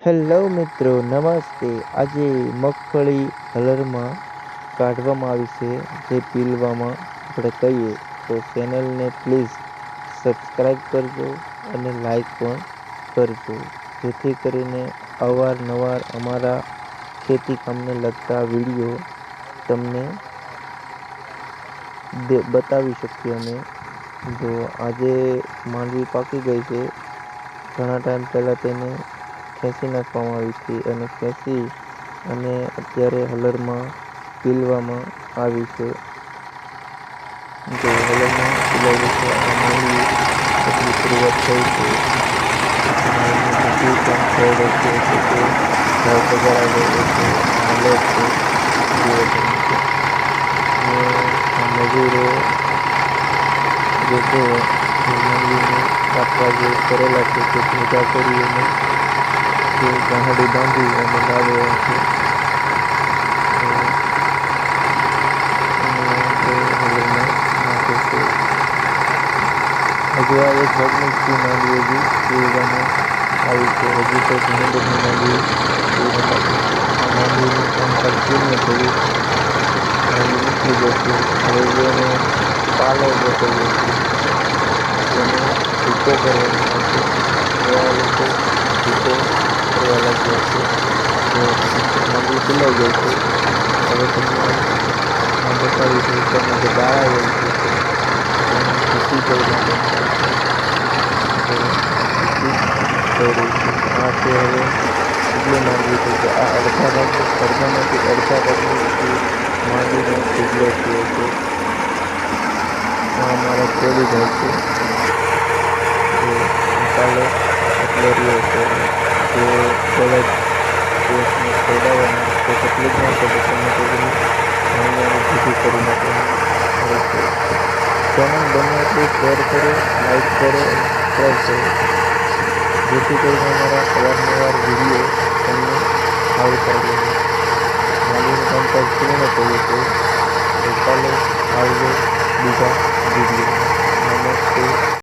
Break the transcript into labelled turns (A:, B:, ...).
A: Hello મિત્રો, નમસ્તે. આજે મગફળી હલરમાં કાઢવામાં આવી છે, જે પીલવામાં આપણે કહીએ તો ચેનલને પ્લીઝ સબસ્ક્રાઈબ કરજો અને લાઈક પણ કરજો, જેથી કરીને અવારનવાર અમારા ખેતી કામને લગતા વિડીયો તમને બતાવી શકીએ અમે. જો આજે માંડવી પાકી ગઈ છે, ઘણા ટાઈમ પહેલાં તેને ખેંચી નાખવામાં આવી હતી અને ખેંચી અને અત્યારે હલરમાં પીલવામાં આવી છે. જો હલરમાં પીલાઈ ગઈ છે. આ માંડવી એટલી શરૂઆત થઈ છે. માંડવીની હજી પણ ખેડ છે કે ભાવ પગાર આવેલો છે. આ હલર છે, જુઓ તમે. ને આ મજૂરો જે છે એ માંડવીને કાપવા જે કરેલા છે તે ભેગા કરી અને તે ગાંહડી બાંધી અને લાવેલા છે. અને તે હલરમાં નાખે છે. હજુ આ એક ભાગની જ માંડવી હજી પીળવામાં આવી છે. હજી તો ઘણી બધી માંડવી પીળવામાં બાકી છે. આ માંડવીનું કામકાજ પૂર્ણ થયું. માંડવી ઉઠી જશે. હવે જેને પાલો ગોઠવ્યો છે તેને ભૂકો કરવાનો આવશે. હવે આ લોકો ભૂકો કરવા લાગ્યા છે. જો માંડવી પીલાઈ ગઈ છે. હવે તમને બતાવી છે ઉપરના જે ડાળા હોય છે તેને ભૂસી કાઢવાનું આવશે. જો ભૂસી કાઢ્યું છે. આ છે હવે એટલી માંડવી છે કે આ અડધામાંથી અડધા ભાગની જે માંડવીનો ઢીગલો થયો છે. આ અમારા ખેડૂતભાઈ છે. જો આ પાલો એટલો રહ્યો છે. જો બળદ ભેંસને ખવડાવવાના તો તકલીફ ના પડે તમે તેની નાની ભૂકી કરી નાખવાની આવે છે. ચેનલ બને એટલી શેર કરો, લાઈક કરો અને સબસ્ક્રાઈબ કરો, જેથી કરીને અમારા અવારનવાર વિડીયો તમને આવતા રહે. માંડવીનું કામકાજ પૂર્ણ થયું છે. તો ચાલો આવજો બીજા વિડીયોમાં. નમસ્તે.